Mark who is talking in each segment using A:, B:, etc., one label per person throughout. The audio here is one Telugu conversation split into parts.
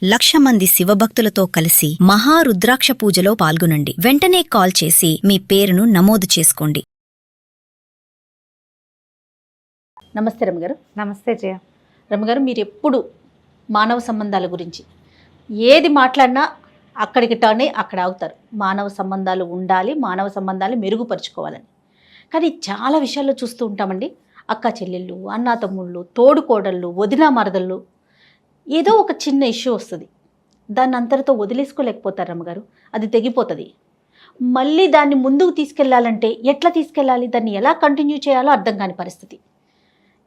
A: 1,00,000 మంది శివభక్తులతో కలిసి మహారుద్రాక్ష పూజలో పాల్గొనండి. వెంటనే కాల్ చేసి మీ పేరును నమోదు చేసుకోండి.
B: నమస్తే రమగారు.
C: నమస్తే జయ.
B: రమగారు, మీరు ఎప్పుడు మానవ సంబంధాల గురించి ఏది మాట్లాడినా అక్కడికి టర్న్ అయ్యి అక్కడ ఆగుతారు. మానవ సంబంధాలు ఉండాలి, మానవ సంబంధాలు మెరుగుపరుచుకోవాలని. కానీ చాలా విషయాల్లో చూస్తూ ఉంటామండి. అక్క చెల్లెళ్ళు, అన్నా తమ్ముళ్ళు, తోడుకోడళ్ళు, వదిన మరదళ్ళు, ఏదో ఒక చిన్న ఇష్యూ వస్తుంది, దాన్ని అంతటితో వదిలేసుకోలేకపోతారు రమ్మగారు. అది తెగిపోతుంది. మళ్ళీ దాన్ని ముందుకు తీసుకెళ్లాలంటే ఎట్లా తీసుకెళ్ళాలి, దాన్ని ఎలా కంటిన్యూ చేయాలో అర్థం కాని పరిస్థితి.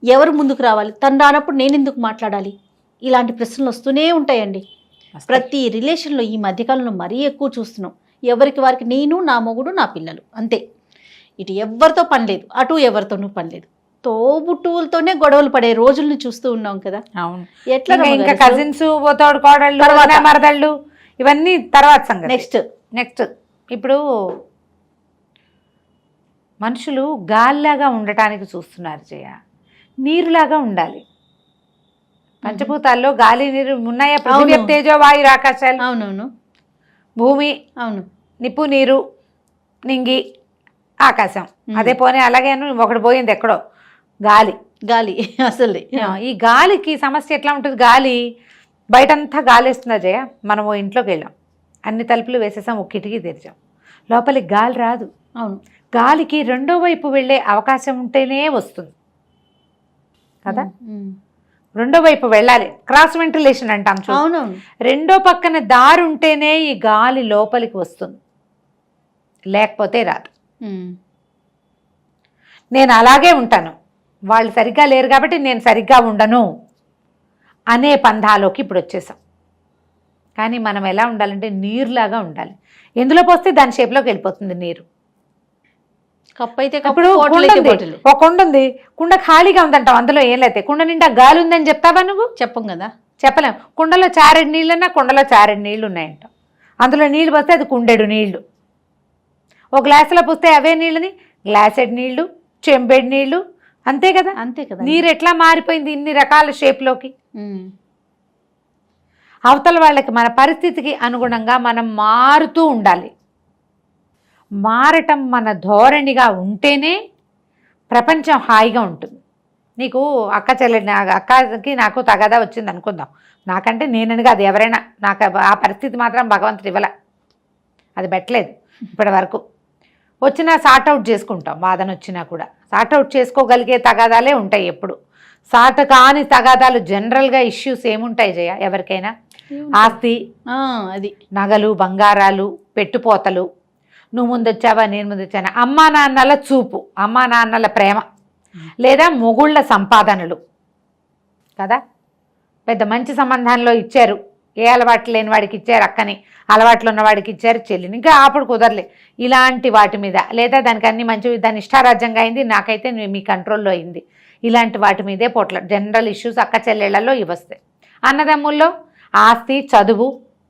B: ఎవరు ముందుకు రావాలి, తను రానప్పుడు నేను ఎందుకు మాట్లాడాలి, ఇలాంటి ప్రశ్నలు వస్తూనే ఉంటాయండి. ప్రతి రిలేషన్లో ఈ మధ్యకాలంలో మరీ ఎక్కువ చూస్తున్నాం. ఎవరికి వారికి నేను, నా మొగుడు, నా పిల్లలు, అంతే. ఇటు ఎవరితో పని లేదు, అటు ఎవరితోనూ పని లేదు. తోబుట్టువులతోనే గొడవలు పడే రోజుల్ని చూస్తూ ఉన్నాం కదా.
C: అవును.
B: ఎట్లా
C: ఇంకా కజిన్స్, తోడు కోడళ్ళు, మరదళ్ళు, ఇవన్నీ తర్వాత సంగతి. నెక్స్ట్ ఇప్పుడు మనుషులు గాలిలాగా ఉండటానికి చూస్తున్నారు జయ. నీరులాగా ఉండాలి. పంచభూతాల్లో గాలి, నీరు ఉన్నాయా? పృథివీ, తేజో, వాయు, ఆకాశాలు.
B: అవునవును.
C: భూమి,
B: అవును.
C: నిప్పు, నీరు, నింగి, ఆకాశం. అదే పోనీ అలాగే ఒకటి పోయింది ఎక్కడో, గాలి.
B: గాలి అసలు
C: ఈ గాలికి సమస్య ఎట్లా ఉంటుంది? గాలి బయటంతా గాలి వేస్తుందా జయ? మనము ఇంట్లోకి వెళ్ళాం, అన్ని తలుపులు వేసేసాం, ఒక కిటికీ తెరిచాం, లోపలికి గాలి రాదు.
B: అవును.
C: గాలికి రెండో వైపు వెళ్ళే అవకాశం ఉంటేనే వస్తుంది కదా. రెండో వైపు వెళ్ళాలి, క్రాస్ వెంటిలేషన్ అంటాం చూడు.
B: అవునవును.
C: రెండో పక్కన దారి ఉంటేనే ఈ గాలి లోపలికి వస్తుంది, లేకపోతే రాదు. నేను అలాగే ఉంటాను, వాళ్ళు సరిగ్గా లేరు కాబట్టి నేను సరిగ్గా ఉండను అనే పంధాలోకి ఇప్పుడు వచ్చేసాం. కానీ మనం ఎలా ఉండాలంటే నీరులాగా ఉండాలి. ఎందులో పోస్తే దాని షేప్లోకి వెళ్ళిపోతుంది నీరు.
B: కప్పు అయితే
C: ఇప్పుడు ఒక కుండ ఉంది, కుండ ఖాళీగా ఉందంటాం, అందులో ఏం లేతే కుండ నిండా గాలి ఉందని చెప్తావా నువ్వు?
B: చెప్పం కదా,
C: చెప్పలేం. కుండలో చారెడు నీళ్ళన్నా కుండలో చారెడు నీళ్ళు ఉన్నాయంటాం. అందులో నీళ్ళు పోస్తే అది కుండెడు నీళ్లు. ఒక గ్లాసులో పోస్తే అవే నీళ్ళని గ్లాసెడ్ నీళ్లు, చెంబెడు నీళ్లు, అంతే కదా.
B: అంతే కదా.
C: నీరు ఎట్లా మారిపోయింది ఇన్ని రకాల షేప్లోకి. అవతల వాళ్ళకి మన పరిస్థితికి అనుగుణంగా మనం మారుతూ ఉండాలి. మారటం మన ధోరణిగా ఉంటేనే ప్రపంచం హాయిగా ఉంటుంది. నీకు అక్క చెల్లెని, అక్కకి నాకు తగాదా వచ్చింది అనుకుందాం, నాకంటే నేనని కాదు ఎవరైనా, నాకు ఆ పరిస్థితి మాత్రం భగవంతుడు ఇవ్వలే, అది పెట్టలేదు ఇప్పటి వరకు. వచ్చినా సార్ట్అవుట్ చేసుకుంటాం, వాదన వచ్చినా కూడా సార్ట్అవుట్ చేసుకోగలిగే తగాదాలే ఉంటాయి ఎప్పుడు. సార్ట్ కాని తగాదాలు జనరల్గా ఇష్యూస్ ఏముంటాయి జయ? ఎవరికైనా ఆస్తి,
B: అది
C: నగలు, బంగారాలు, పెట్టుపోతలు, నువ్వు ముందొచ్చావా నేను ముందొచ్చానా, అమ్మా నాన్నల చూపు, అమ్మా నాన్నల ప్రేమ, లేదా మొగుళ్ళ సంపాదనలు కదా. పెద్ద మంచి సంబంధంలో ఇచ్చారు, ఏ అలవాటు లేని వాడికి ఇచ్చారు అక్కని, అలవాట్లు ఉన్న వాడికి ఇచ్చారు చెల్లిని, ఇంకా అప్పుడు కుదరలే. ఇలాంటి వాటి మీద, లేదా దానికి అన్ని మంచి, దాని ఇష్టారాజ్యంగా అయింది, నాకైతే మీ కంట్రోల్లో అయింది, ఇలాంటి వాటి మీదే పోట్ల జనరల్ ఇష్యూస్ అక్క చెల్లెళ్లలో ఇవి వస్తాయి. అన్నదమ్ముల్లో ఆస్తి, చదువు,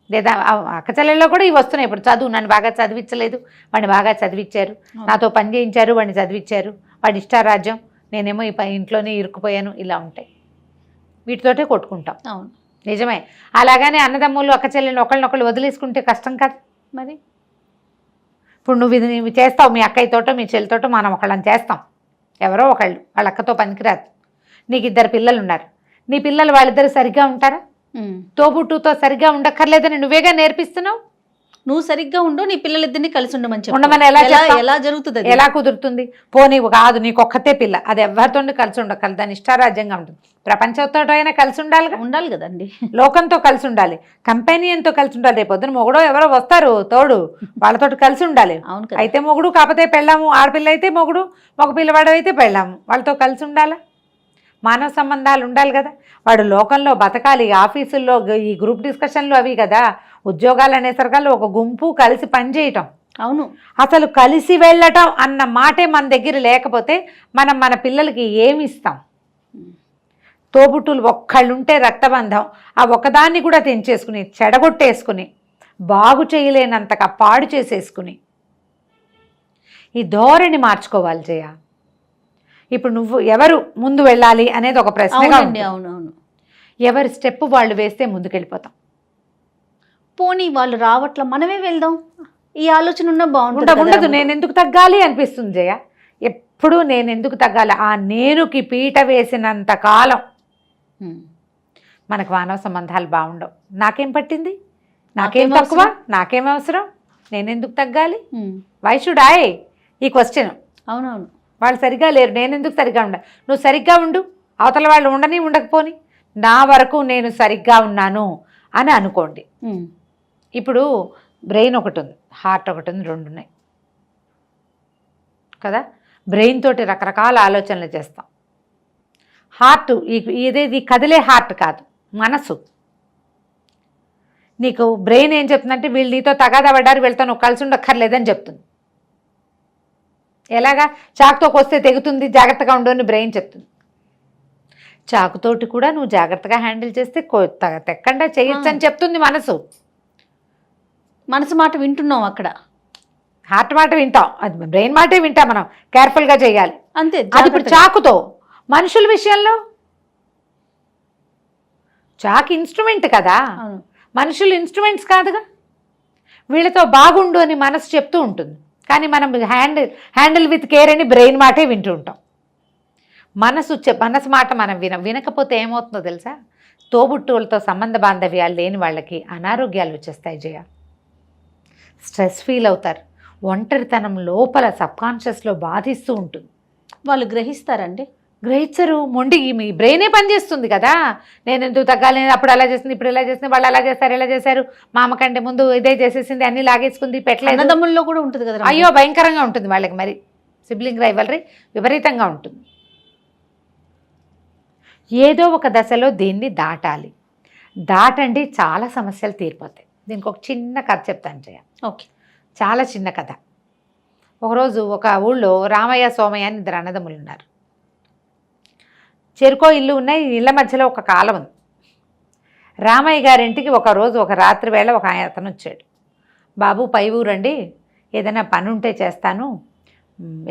C: లేదా అక్క చెల్లెల్లో కూడా ఇవి వస్తున్నాయి. ఇప్పుడు చదువు, నన్ను బాగా చదివించలేదు, వాడిని బాగా చదివించారు, నాతో పని చేయించారు, వాడిని చదివించారు, వాడి ఇష్టారాజ్యం, నేనేమో ఈ ఇంట్లోనే ఇరుక్కుపోయాను, ఇలా ఉంటాయి. వీటితోటే కొట్టుకుంటాం.
B: అవును,
C: నిజమే. అలాగనే అన్నదమ్ములు, అక్క చెల్లెళ్ళు ఒకళ్ళనొకళ్ళు వదిలేసుకుంటే కష్టం కదా మరి. ఇప్పుడు నువ్వు ఇది నువ్వు చేస్తావు, మీ అక్కయ్యతోటో మీ చెల్లితోటో మనం ఒకళ్ళని చేస్తాం, ఎవరో ఒకళ్ళు, వాళ్ళ అక్కతో పనికిరాదు. నీకు 2 పిల్లలు ఉన్నారు, నీ పిల్లలు వాళ్ళిద్దరు సరిగ్గా ఉంటారా? తోబుట్టుతో సరిగ్గా ఉండక్కర్లేదని నువ్వేగా నేర్పిస్తున్నావు.
B: నువ్వు సరిగ్గా ఉండు, నీ పిల్లలిద్దరిని కలిసి ఉండమని
C: ఉండమని
B: ఎలా జరుగుతుంది?
C: ఎలా కుదురుతుంది? పోనీ కాదు, నీకు ఒక్కతే పిల్ల, అది ఎవరితో కలిసి ఉండగలదు, దాని ఇష్టారాజ్యంగా ఉంటుంది. ప్రపంచంతో అయినా కలిసి ఉండాలి
B: కదండి,
C: లోకంతో కలిసి ఉండాలి, కంపెనీతో కలిసి ఉండాలి. రేపు పొద్దున మొగుడో ఎవరో వస్తారు తోడు, వాళ్ళతో కలిసి ఉండాలి. అయితే మొగుడు, కాకపోతే పెళ్ళాము, ఆడపిల్ల అయితే మొగుడు, మగ పిల్లవాడు అయితే పెళ్ళాము, వాళ్ళతో కలిసి ఉండాలా? మానవ సంబంధాలు ఉండాలి కదా. వాడు లోకంలో బతకాలి, ఆఫీసుల్లో ఈ గ్రూప్ డిస్కషన్లు అవి కదా, ఉద్యోగాలు అనేసరికల్లో ఒక గుంపు కలిసి పనిచేయటం.
B: అవును,
C: అసలు కలిసి వెళ్ళటం అన్న మాటే మన దగ్గర లేకపోతే మనం మన పిల్లలకి ఏమి ఇస్తాం? తోబుట్టులు ఒక్కళ్ళుంటే రక్తబంధం, ఆ ఒక్కదాన్ని కూడా తెంచేసుకుని, చెడగొట్టేసుకుని, బాగు చేయలేనంతగా పాడు చేసేసుకుని, ఈ ధోరణి మార్చుకోవాలి జయ. ఇప్పుడు నువ్వు ఎవరు ముందు వెళ్ళాలి అనేది ఒక ప్రశ్నగా ఉంది.
B: అవునవును.
C: ఎవరి స్టెప్ వాళ్ళు వేస్తే ముందుకెళ్ళిపోతాం.
B: పోనీ వాళ్ళు రావట్ల మనమే వెళ్దాం, ఈ ఆలోచన ఉన్నా బాగుంటుంది
C: ఉండదు.
B: కదా.
C: నేను ఎందుకు తగ్గాలి అనిపిస్తుంది జయ. ఎప్పుడు నేను ఎందుకు తగ్గాలి, ఆ నేనుకి పీట వేసినంత కాలం మనకు మానవ సంబంధాలు బాగుండవు. నాకేం పట్టింది, నాకేం తక్కువ, నాకేం అవసరం, నేను ఎందుకు తగ్గాలి? Why should I? ఈ క్వశ్చన్.
B: అవునవును.
C: వాళ్ళు సరిగ్గా లేరు, నేను ఎందుకు సరిగ్గా ఉండాలి? నువ్వు సరిగ్గా ఉండు, అవతల వాళ్ళు ఉండని ఉండకపోని, నా వరకు నేను సరిగ్గా ఉన్నాను అని అనుకోండి. ఇప్పుడు బ్రెయిన్ ఒకటి ఉంది, హార్ట్ ఒకటి ఉంది, రెండు ఉన్నాయి కదా. బ్రెయిన్ తోటి రకరకాల ఆలోచనలు చేస్తాం. హార్ట్ ఇదేది కదిలే హార్ట్ కాదు, మనసు. నీకు బ్రెయిన్ ఏం చెప్తుందంటే వీళ్ళు నీతో తగాదా పడ్డారు, వీళ్ళతో నువ్వు కలిసి ఉండక్కర్లేదని చెప్తుంది. ఎలాగా? చాకుతో కొస్తే తెగుతుంది, జాగ్రత్తగా ఉండు అని బ్రెయిన్ చెప్తుంది. చాకుతోటి కూడా నువ్వు జాగ్రత్తగా హ్యాండిల్ చేస్తే తెక్కండా చేయొచ్చు అని చెప్తుంది మనసు.
B: మనసు మాట వింటున్నాం అక్కడ,
C: హార్ట్ మాట వింటాం, అది బ్రెయిన్ మాటే వింటాం. మనం కేర్ఫుల్గా చేయాలి
B: అంతే.
C: అది ఇప్పుడు చాకుతో. మనుషుల విషయంలో చాకు ఇన్స్ట్రుమెంట్ కదా, మనుషులు ఇన్స్ట్రుమెంట్స్ కాదుగా. వీళ్ళతో బాగుండు అని మనసు చెప్తూ ఉంటుంది, కానీ మనం హ్యాండిల్ విత్ కేర్ అని బ్రెయిన్ మాటే వింటూ ఉంటాం. మనసు మాట మనం వినకపోతే ఏమవుతుందో తెలుసా? తోబుట్టువులతో సంబంధ బాంధవ్యాలు లేని వాళ్ళకి అనారోగ్యాలు వచ్చేస్తాయి జయ. స్ట్రెస్ ఫీల్ అవుతారు, ఒంటరితనం లోపల సబ్కాన్షియస్లో బాధిస్తూ ఉంటుంది.
B: వాళ్ళు గ్రహిస్తారండి?
C: గ్రహించరు. మొండి మీ బ్రెయినే పనిచేస్తుంది కదా. నేను ఎందుకు తగ్గాలి, అప్పుడు అలా చేస్తుంది, ఇప్పుడు ఇలా చేస్తుంది, వాళ్ళు అలా చేస్తారు, ఇలా చేశారు, మా అమ్మ కంటే ముందు ఇదే చేసేసింది, అన్ని లాగేసుకుంది, పెట్టలేదు.
B: అన్నదమ్ముల్లో కూడా ఉంటుంది కదా.
C: అయ్యో భయంకరంగా ఉంటుంది వాళ్ళకి. మరి సిబ్లింగ్ రైవల్రీ విపరీతంగా ఉంటుంది. ఏదో ఒక దశలో దీన్ని దాటాలి. దాటండి, చాలా సమస్యలు తీరిపోతాయి. దీనికి ఒక చిన్న కథ చెప్తాను జయ.
B: ఓకే.
C: చాలా చిన్న కథ. ఒకరోజు ఒక ఊళ్ళో రామయ్య సోమయ్య అని ఇద్దరు అన్నదమ్ములు ఉన్నారు. చెరుకో ఇల్లు ఉన్నాయి, ఇళ్ళ మధ్యలో ఒక కాలం ఉంది. రామయ్య గారింటికి ఒకరోజు ఒక రాత్రి వేళ ఒక అతను వచ్చాడు. బాబు పై ఊరండి, ఏదైనా పని ఉంటే చేస్తాను,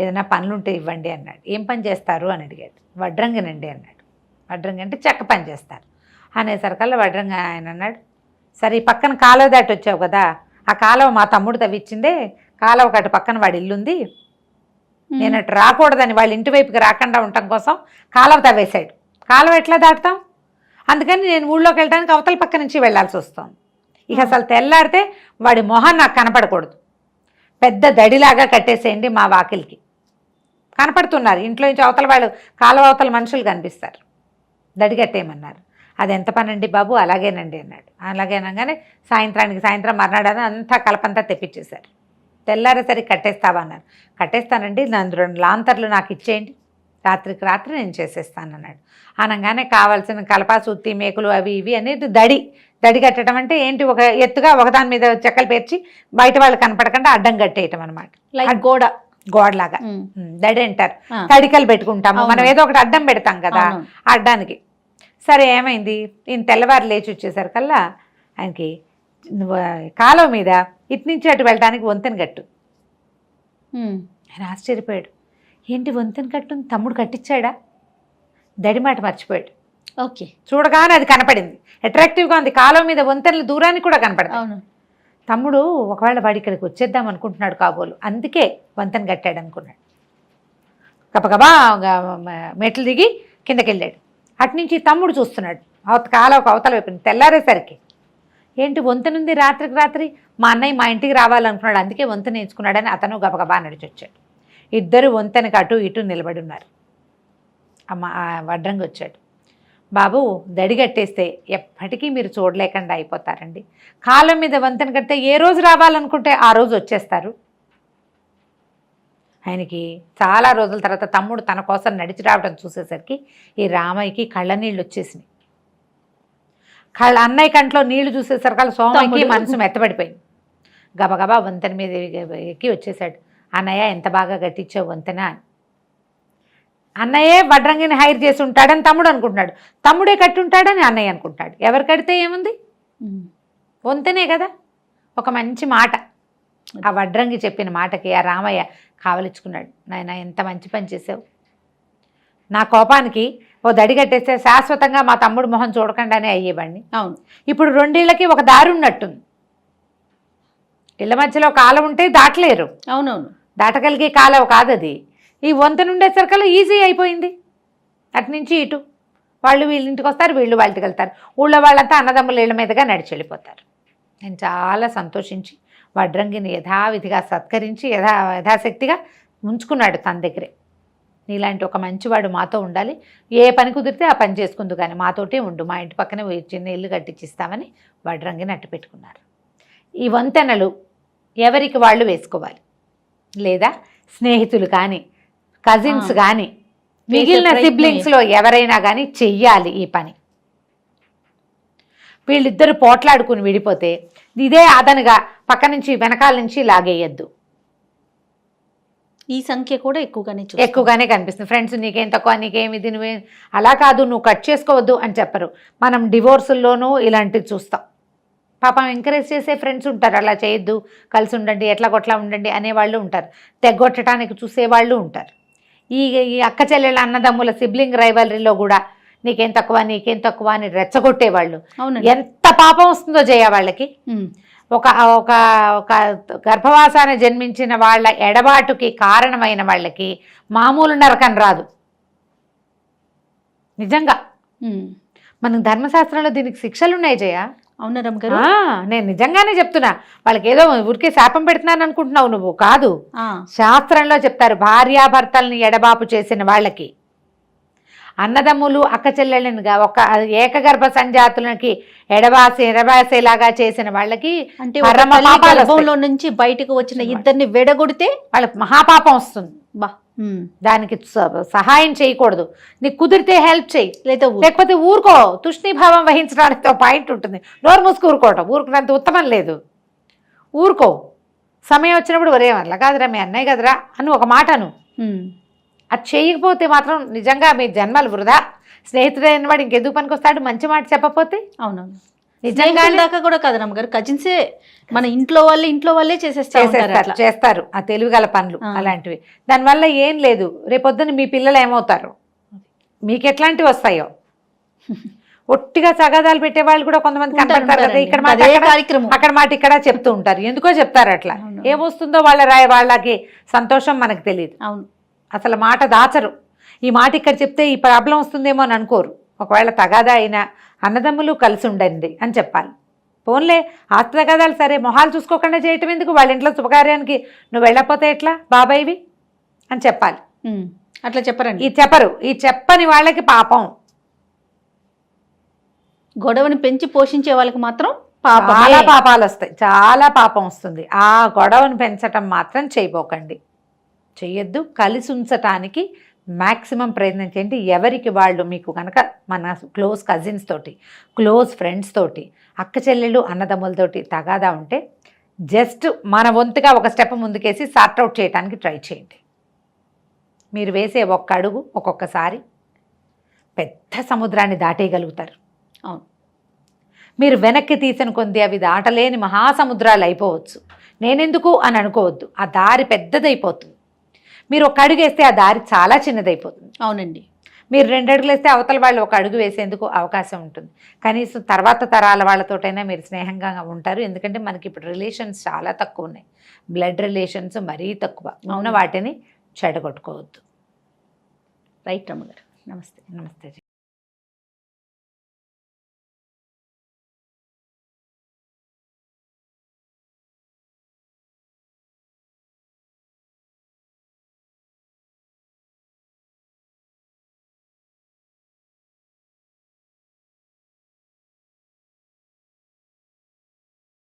C: ఏదైనా పనులుంటే ఇవ్వండి అన్నాడు. ఏం పని చేస్తారు అని అడిగాడు. వడ్రంగినండి అన్నాడు. వడ్రంగి అంటే చెక్క పని చేస్తారు అనేసరికల్లా వడ్రంగి ఆయన అన్నాడు, సరే ఈ పక్కన కాలువ దాటి వచ్చావు కదా, ఆ కాలువ మా తమ్ముడు తవ్విచ్చిందే, కాలువ అటు పక్కన వాడి ఇల్లుంది, నేను అటు రాకూడదని వాళ్ళ ఇంటి వైపుకి రాకుండా ఉండటం కోసం కాలువ తవ్వేశాడు. కాలువ ఎట్లా దాటుతాం, అందుకని నేను ఊళ్ళోకి వెళ్ళడానికి అవతల పక్క నుంచి వెళ్ళాల్సి వస్తుంది. ఇక అసలు తెల్లాడితే వాడి మొహం నాకు కనపడకూడదు, పెద్ద దడిలాగా కట్టేసేయండి మా వాకిలికి. కనపడుతున్నారు, ఇంట్లో నుంచి అవతల వాళ్ళు కాలువ అవతల మనుషులు కనిపిస్తారు, దడి కట్టేయమన్నారు. అది ఎంత పని అండి బాబు? అలాగేనండి అన్నాడు. అలాగేనగానే సాయంత్రం మర్నాడు అంతా కలపంతా తెప్పించేశారు. తెల్లారేసరికి కట్టేస్తావా అన్నారు. కట్టేస్తానండి, నన్ను 2 లాంతర్లు నాకు ఇచ్చేయండి, రాత్రికి రాత్రి నేను చేసేస్తాను అన్నాడు. అనగానే కావాల్సిన కలప, సుత్తి, మేకులు అవి ఇవి అనేది దడి కట్టడం అంటే ఏంటి, ఒక ఎత్తుగా ఒకదాని మీద చెక్కలు పేర్చి బయట వాళ్ళు కనపడకుండా అడ్డం కట్టేయటం అనమాట.
B: లైక్
C: గోడలాగా దడి అంటారు. తడికలు పెట్టుకుంటాము మనం, ఏదో ఒకటి అడ్డం పెడతాం కదా అడ్డానికి. సరే ఏమైంది, ఈయన తెల్లవారు లేచి వచ్చేసరికల్లా ఆయనకి కాలువ మీద ఇటు నుంచి అటు వెళ్ళడానికి వంతెన కట్టు. ఆయన ఆశ్చర్యపోయాడు, ఏంటి వంతెన కట్టు, తమ్ముడు కట్టించాడా? దడి మాట మర్చిపోయాడు.
B: ఓకే.
C: చూడగానే అది కనపడింది, అట్రాక్టివ్గా ఉంది. కాలువ మీద వంతెనలు దూరానికి కూడా కనపడదు. తమ్ముడు ఒకవేళ వాడి ఇక్కడికి వచ్చేద్దాం అనుకుంటున్నాడు కాబోలు, అందుకే వంతెన కట్టాడు అనుకున్నాడు. గబగబా మెట్లు దిగి కిందకి వెళ్ళాడు. అటునుంచి తమ్ముడు చూస్తున్నాడు కాలువకు అవతల వైపు. తెల్లారేసరికి ఏంటి వంతెనుంది, రాత్రికి రాత్రి మా అన్నయ్య మా ఇంటికి రావాలనుకున్నాడు, అందుకే వంతెన నేర్చుకున్నాడని అతను గబగబా నడిచొచ్చాడు. ఇద్దరు వంతెనకు అటు ఇటు నిలబడి ఉన్నారు. వడ్రంగి వచ్చాడు. బాబు దడి కట్టేస్తే ఎప్పటికీ మీరు చూడలేకుండా అయిపోతారండి. కాలం మీద వంతెన కడితే ఏ రోజు రావాలనుకుంటే ఆ రోజు వచ్చేస్తారు. ఆయనకి చాలా రోజుల తర్వాత తమ్ముడు తన కోసం నడిచి రావడం చూసేసరికి ఈ రామయ్యకి కళ్ళ నీళ్ళు వచ్చేసినాయి. అన్నయ్య కంట్లో నీళ్లు చూసేసరికి సోమయ్యకి మనసు మెత్తబడిపోయింది. గబగబా వంతెన మీద ఎక్కి వచ్చేసాడు. అన్నయ్య ఎంత బాగా కట్టించావు వంతెన అని. అన్నయ్యే వడ్రంగిని హైర్ చేసి ఉంటాడని తమ్ముడు అనుకుంటున్నాడు, తమ్ముడే కట్టి ఉంటాడని అన్నయ్య అనుకుంటాడు. ఎవరు కడితే ఏముంది, వంతెనే కదా. ఒక మంచి మాట, ఆ వడ్రంగి చెప్పిన మాటకి ఆ రామయ్య కావలించుకున్నాడు. నాయన ఎంత మంచి పని చేసావు, నా కోపానికి ఓ దడి కట్టేస్తే శాశ్వతంగా మా తమ్ముడు మొహం చూడకుండానే అయ్యేవాడిని.
B: అవును,
C: ఇప్పుడు 2 ఏళ్లకి ఒక దారి ఉన్నట్టుంది. ఇళ్ళ మధ్యలో కాలం ఉంటే దాటలేరు,
B: అవునవును.
C: దాటగలిగే కాలం కాదు అది. ఈ వంతెన ఉండేసరికల్లా ఈజీ అయిపోయింది. అటు నుంచి ఇటు వాళ్ళు వీళ్ళ ఇంటికి వస్తారు, వీళ్ళు వాళ్ళ ఇంటికి వెళ్తారు. ఊళ్ళో వాళ్ళంతా అన్నదమ్ముల ఇళ్ళ మీదుగా నడిచి వెళ్ళిపోతారు. నేను చాలా సంతోషించి వడ్రంగిని యథావిధిగా సత్కరించి యథాశక్తిగా ఉంచుకున్నాడు తన దగ్గరే. నీలాంటి ఒక మంచివాడు మాతో ఉండాలి, ఏ పని కుదిరితే ఆ పని చేసుకుందు కానీ మాతోటే ఉండు, మా ఇంటి పక్కనే చిన్న ఇల్లు కట్టించిస్తామని వడ్రంగిని అట్టు పెట్టుకున్నారు. ఈ వంతెనలు ఎవరికి వాళ్ళు వేసుకోవాలి, లేదా స్నేహితులు కానీ కజిన్స్ కానీ మిగిలిన సిబ్లింగ్స్లో ఎవరైనా కానీ చెయ్యాలి ఈ పని. వీళ్ళిద్దరు పోట్లాడుకుని విడిపోతే ఇదే అదనుగా పక్క నుంచి వెనకాల నుంచి లాగేయద్దు.
B: ఈ సంఖ్య కూడా
C: ఎక్కువగానే కనిపిస్తుంది. ఫ్రెండ్స్ నీకేం తక్కువ, నీకేమి ఇది, నువ్వే అలా కాదు, నువ్వు కట్ చేసుకోవద్దు అని చెప్పరు. మనం డివోర్సుల్లోనూ ఇలాంటివి చూస్తాం. పాపం ఎంకరేజ్ చేసే ఫ్రెండ్స్ ఉంటారు, అలా చేయొద్దు, కలిసి ఉండండి, ఎట్లా కొట్లా ఉండండి అనేవాళ్ళు ఉంటారు, తెగొట్టడానికి చూసేవాళ్ళు ఉంటారు. ఈ అక్క చెల్లెళ్ళ అన్నదమ్ముల సిబ్లింగ్ రైవలరీలో కూడా నీకేం తక్కువ అని రెచ్చగొట్టేవాళ్ళు. ఎంత పాపం వస్తుందో జయ వాళ్ళకి. ఒక ఒక ఒక గర్భవాసాన జన్మించిన వాళ్ళ ఎడబాటుకి కారణమైన వాళ్ళకి మామూలు నరకం రాదు నిజంగా. మనకు ధర్మశాస్త్రంలో దీనికి శిక్షలు ఉన్నాయి జయ.
B: అవునా రమ్మ గారు?
C: నేను నిజంగానే చెప్తున్నా. వాళ్ళకి ఏదో ఊరికే శాపం పెడుతున్నాను అనుకుంటున్నావు నువ్వు, కాదు. శాస్త్రంలో చెప్తారు, భార్యాభర్తల్ని ఎడబాపు చేసిన వాళ్ళకి, అన్నదమ్ములు అక్క చెల్లెళ్ళనిగా ఒక ఏకగర్భ సంజాతులకి ఎడబాసేలాగా చేసిన వాళ్ళకి
B: అంటే గర్భంలో నుంచి బయటకు వచ్చిన ఇద్దరిని వెడగొడితే
C: వాళ్ళకి మహాపాపం వస్తుంది. దానికి సహాయం చేయకూడదు. నీకు కుదిరితే హెల్ప్ చేయి, లేకపోతే ఊరుకో. తుష్ణీభావం వహించడానికి పాయింట్ ఉంటుంది. నోరు మూసుకు ఊరుకోవటం, ఊరుకున్నంత ఉత్తమం లేదు. ఊరుకో, సమయం వచ్చినప్పుడు ఒరే అట్లా కాదురా, మీ అన్నయ్య కదరా అని ఒక మాటను. అది చేయకపోతే మాత్రం నిజంగా మీ జన్మలు వృధా. స్నేహితుడైన వాడు ఇంకెందుకు పనికొస్తాడు మంచి మాట చెప్పపోతే?
B: అవునవును. నిజంగా దాకా కూడా కాదు రమ్మగారు, కజిన్సే మన ఇంట్లో వాళ్ళే
C: చేస్తారు ఆ తెలివిగల పనులు అలాంటివి. దానివల్ల ఏం లేదు, రేపొద్దున మీ పిల్లలు ఏమవుతారు, మీకు ఎట్లాంటివి వస్తాయో. ఒట్టిగా తగాదాలు పెట్టే వాళ్ళు కూడా కొంతమంది కనపడతారు కదా, ఇక్కడ మాట అక్కడ మాట ఇక్కడ చెప్తూ ఉంటారు. ఎందుకో చెప్తారు అట్లా. ఏమొస్తుందో వాళ్ళకి సంతోషం మనకు తెలియదు.
B: అవును,
C: అసలు మాట దాచరు. ఈ మాట ఇక్కడ చెప్తే ఈ ప్రాబ్లం వస్తుందేమో అని అనుకోరు. ఒకవేళ తగాదా అయినా అన్నదమ్ములు కలిసి ఉండండి అని చెప్పాలి. పోన్లే ఆస్తి తగాదాలు సరే, మొహాలు చూసుకోకుండా చేయటం ఎందుకు? వాళ్ళ ఇంట్లో శుభకార్యానికి నువ్వు వెళ్ళకపోతే ఎట్లా బాబాయివి అని చెప్పాలి.
B: అట్లా చెప్పరండి,
C: ఈ చెప్పని వాళ్ళకి పాపం.
B: గొడవని పెంచి పోషించే వాళ్ళకి మాత్రం
C: చాలా పాపాలు వస్తాయి, చాలా పాపం వస్తుంది. ఆ గొడవను పెంచటం మాత్రం చేయబోకండి, చెయ్యొద్దు. కలిసి ఉంచటానికి మ్యాక్సిమం ప్రయత్నం చేయండి. ఎవరికి వాళ్ళు మీకు కనుక మన క్లోజ్ కజిన్స్ తోటి, క్లోజ్ ఫ్రెండ్స్ తోటి, అక్క చెల్లెళ్ళు అన్నదమ్ములతోటి తగాదా ఉంటే జస్ట్ మన వంతుగా ఒక స్టెప్ ముందుకేసి సార్ట్అవుట్ చేయడానికి ట్రై చేయండి. మీరు వేసే ఒక్క అడుగు ఒక్కొక్కసారి పెద్ద సముద్రాన్ని దాటేయగలుగుతారు.
B: అవును,
C: మీరు వెనక్కి తీసిన కొంది అవి దాటలేని మహాసముద్రాలు అయిపోవచ్చు. నేనెందుకు అని అనుకోవద్దు, ఆ దారి పెద్దదైపోతుంది. మీరు ఒక అడుగు వేస్తే ఆ దారి చాలా చిన్నదైపోతుంది.
B: అవునండి,
C: మీరు 2 అడుగులు వేస్తే అవతల వాళ్ళు ఒక అడుగు వేసేందుకు అవకాశం ఉంటుంది. కనీసం తర్వాత తరాల వాళ్ళతోటైనా మీరు స్నేహంగా ఉంటారు. ఎందుకంటే మనకి ఇప్పుడు రిలేషన్స్ చాలా తక్కువ ఉన్నాయి, బ్లడ్ రిలేషన్స్ మరీ తక్కువ. ఉన్న వాటిని చెడగొట్టుకోవద్దు.
B: రైట్ రమ్మగారు, నమస్తే.
C: నమస్తే.